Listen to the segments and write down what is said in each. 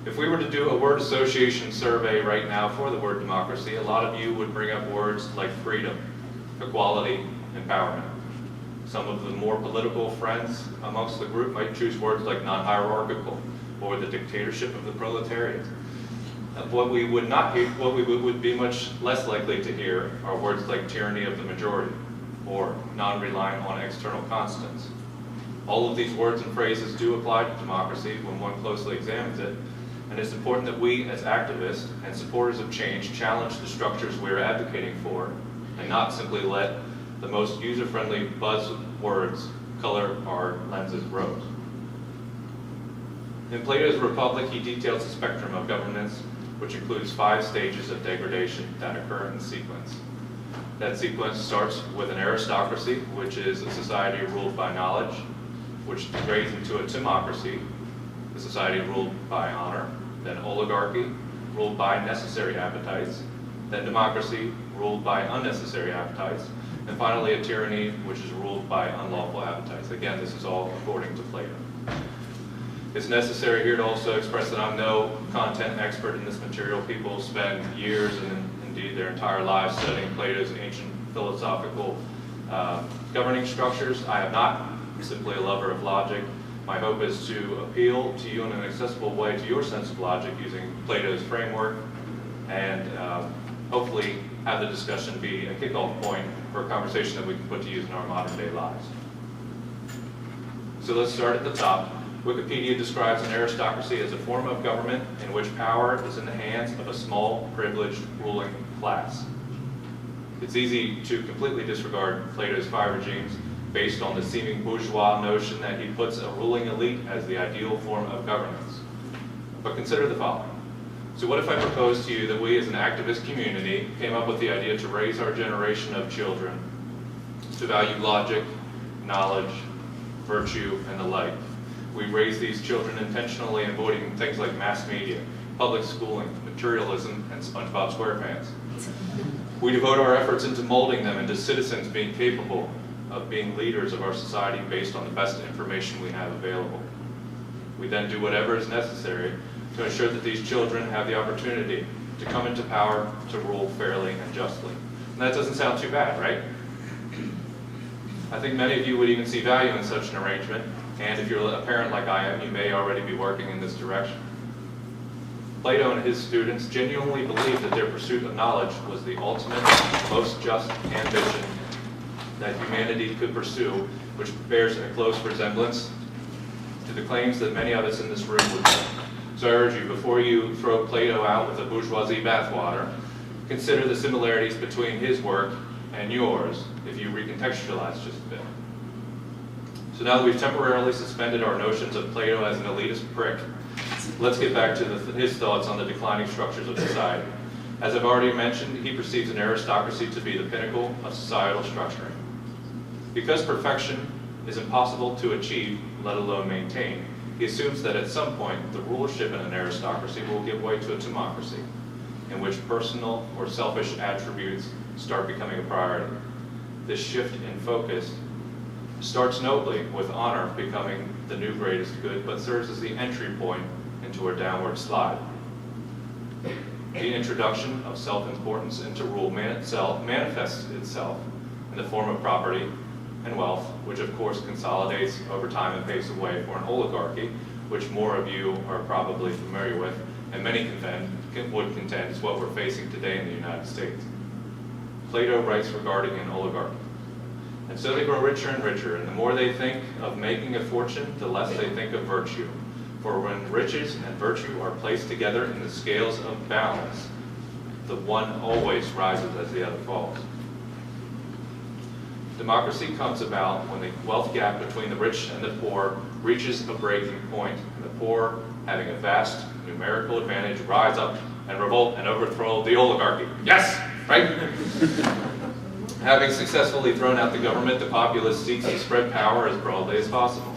If we were to do a word association survey right now for the word democracy, a lot of you would bring up words like freedom, equality, empowerment. Some of the more political friends amongst the group might choose words like non-hierarchical or the dictatorship of the proletariat. What we would not hear, what we would be much less likely to hear are words like tyranny of the majority or non-reliant on external constants. All of these words and phrases do apply to democracy when one closely examines it, and it's important that we as activists and supporters of change challenge the structures we're advocating for and not simply let the most user-friendly buzzwords color our lenses rose. In Plato's Republic, he details a spectrum of governance which includes 5 stages of degradation that occur in sequence. That sequence starts with an aristocracy, which is a society ruled by knowledge, which degrades into a timocracy, a society ruled by honor, then oligarchy, ruled by necessary appetites, then democracy, ruled by unnecessary appetites, and finally a tyranny, which is ruled by unlawful appetites. Again, this is all according to Plato. It's necessary here to also express that I'm no content expert in this material. People spend years and indeed their entire lives studying Plato's ancient philosophical governing structures. I am not. I'm simply a lover of logic. My hope is to appeal to you in an accessible way to your sense of logic using Plato's framework and hopefully have the discussion be a kickoff point for a conversation that we can put to use in our modern day lives. So let's start at the top. Wikipedia describes an aristocracy as a form of government in which power is in the hands of a small, privileged, ruling class. It's easy to completely disregard Plato's 5 regimes based on the seeming bourgeois notion that he puts a ruling elite as the ideal form of governance. But consider the following. So what if I proposed to you that we as an activist community came up with the idea to raise our generation of children to value logic, knowledge, virtue, and the like? We raise these children intentionally avoiding things like mass media, public schooling, materialism, and SpongeBob SquarePants. We devote our efforts into molding them into citizens being capable of being leaders of our society based on the best information we have available. We then do whatever is necessary to ensure that these children have the opportunity to come into power to rule fairly and justly. And that doesn't sound too bad, right? I think many of you would even see value in such an arrangement, and if you're a parent like I am, you may already be working in this direction. Plato and his students genuinely believed that their pursuit of knowledge was the ultimate, most just ambition that humanity could pursue, which bears a close resemblance to the claims that many of us in this room would make. So I urge you, before you throw Plato out with a bourgeoisie bathwater, consider the similarities between his work and yours if you recontextualize just a bit. So now that we've temporarily suspended our notions of Plato as an elitist prick, let's get back to his thoughts on the declining structures of society. As I've already mentioned, he perceives an aristocracy to be the pinnacle of societal structuring. Because perfection is impossible to achieve, let alone maintain, he assumes that at some point the rulership in an aristocracy will give way to a timocracy, in which personal or selfish attributes start becoming a priority. This shift in focus starts nobly with honor becoming the new greatest good, but serves as the entry point into a downward slide. The introduction of self-importance into rule manifests itself in the form of property and wealth, which of course consolidates over time and paves the way for an oligarchy, which more of you are probably familiar with, and many would contend is what we're facing today in the United States. Plato writes regarding an oligarchy. And so they grow richer and richer, and the more they think of making a fortune, the less they think of virtue. For when riches and virtue are placed together in the scales of balance, the one always rises as the other falls. Democracy comes about when the wealth gap between the rich and the poor reaches a breaking point, and the poor, having a vast numerical advantage, rise up and revolt and overthrow the oligarchy. Yes, right? Having successfully thrown out the government, the populace seeks to spread power as broadly as possible.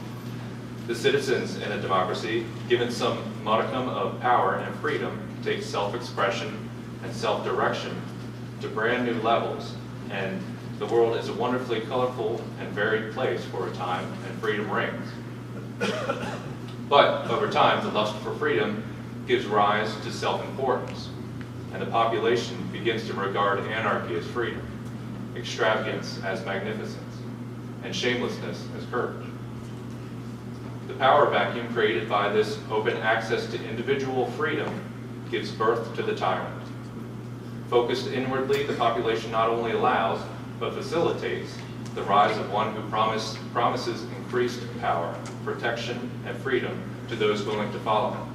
The citizens in a democracy, given some modicum of power and freedom, take self-expression and self-direction to brand new levels, and the world is a wonderfully colorful and varied place for a time, and freedom reigns. But over time, the lust for freedom gives rise to self-importance, and the population begins to regard anarchy as freedom, extravagance as magnificence, and shamelessness as courage. The power vacuum created by this open access to individual freedom gives birth to the tyrant. Focused inwardly, the population not only allows, but facilitates the rise of one who promises increased power, protection, and freedom to those willing to follow him.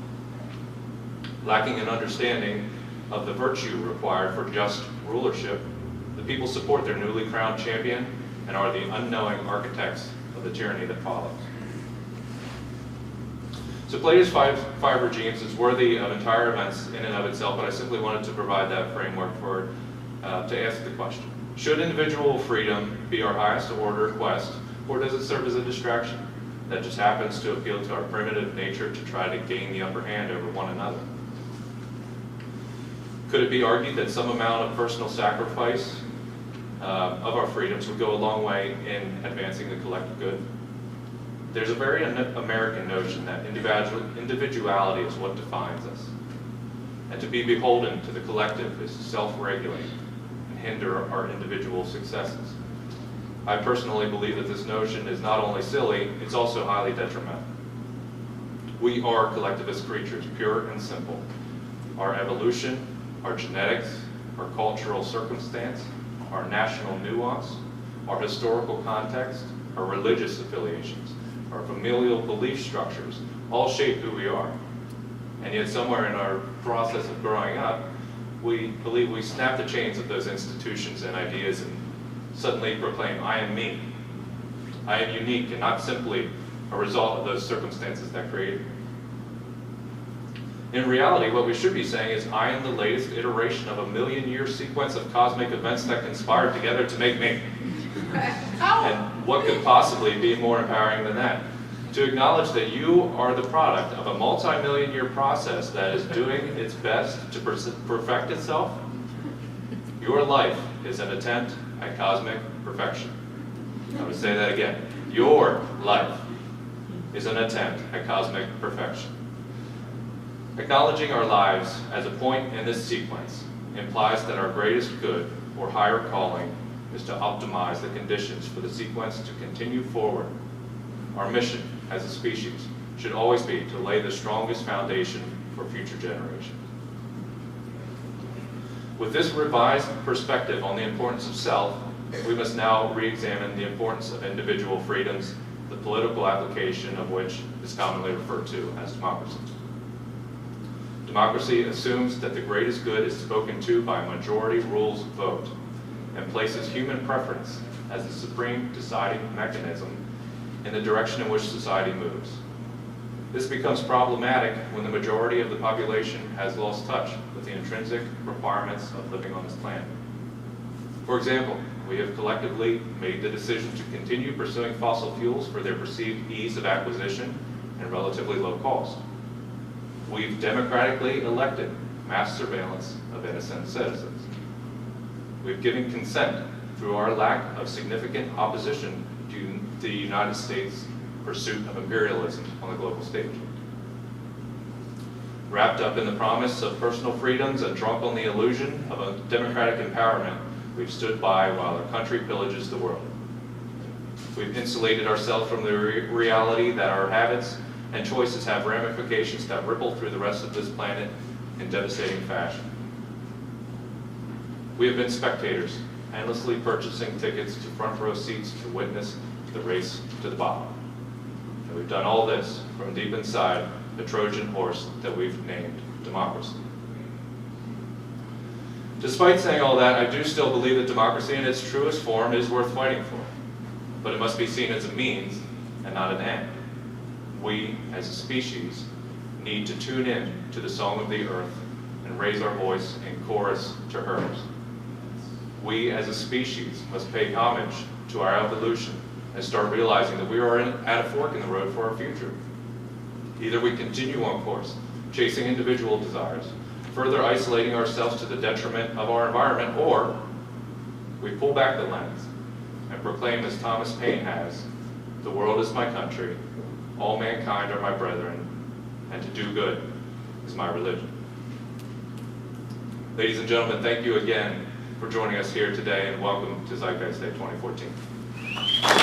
Lacking an understanding of the virtue required for just rulership, the people support their newly crowned champion and are the unknowing architects of the tyranny that follows. So Plato's five regimes is worthy of entire events in and of itself, but I simply wanted to provide that framework to ask the question. Should individual freedom be our highest order quest, or does it serve as a distraction that just happens to appeal to our primitive nature to try to gain the upper hand over one another? Could it be argued that some amount of personal sacrifice of our freedoms would go a long way in advancing the collective good? There's a very American notion that individuality is what defines us, and to be beholden to the collective is to self-regulate and hinder our individual successes. I personally believe that this notion is not only silly, it's also highly detrimental. We are collectivist creatures, pure and simple. Our evolution, our genetics, our cultural circumstance, our national nuance, our historical context, our religious affiliations, our familial belief structures, all shape who we are. And yet somewhere in our process of growing up, we believe we snap the chains of those institutions and ideas and suddenly proclaim, I am me. I am unique and not simply a result of those circumstances that created me. In reality, what we should be saying is, I am the latest iteration of a million-year sequence of cosmic events that conspired together to make me. And what could possibly be more empowering than that? To acknowledge that you are the product of a multi-million-year process that is doing its best to perfect itself. Your life is an attempt at cosmic perfection. I would say that again. Your life is an attempt at cosmic perfection. Acknowledging our lives as a point in this sequence implies that our greatest good or higher calling is to optimize the conditions for the sequence to continue forward. Our mission as a species should always be to lay the strongest foundation for future generations. With this revised perspective on the importance of self, we must now re-examine the importance of individual freedoms, the political application of which is commonly referred to as democracy. Democracy assumes that the greatest good is spoken to by a majority rules vote and places human preference as the supreme deciding mechanism in the direction in which society moves. This becomes problematic when the majority of the population has lost touch with the intrinsic requirements of living on this planet. For example, we have collectively made the decision to continue pursuing fossil fuels for their perceived ease of acquisition and relatively low cost. We've democratically elected mass surveillance of innocent citizens. We've given consent through our lack of significant opposition to the United States' pursuit of imperialism on the global stage. Wrapped up in the promise of personal freedoms and drunk on the illusion of a democratic empowerment, we've stood by while our country pillages the world. We've insulated ourselves from the reality that our habits and choices have ramifications that ripple through the rest of this planet in devastating fashion. We have been spectators, endlessly purchasing tickets to front row seats to witness the race to the bottom. And we've done all this from deep inside the Trojan horse that we've named democracy. Despite saying all that, I do still believe that democracy in its truest form is worth fighting for, but it must be seen as a means and not an end. We, as a species, need to tune in to the song of the earth and raise our voice in chorus to hers. We, as a species, must pay homage to our evolution and start realizing that we are at a fork in the road for our future. Either we continue on course, chasing individual desires, further isolating ourselves to the detriment of our environment, or we pull back the lens and proclaim, as Thomas Paine has, "The world is my country, all mankind are my brethren, and to do good is my religion. Ladies and gentlemen, thank you again for joining us here today, and welcome to Zeitgeist Day 2014.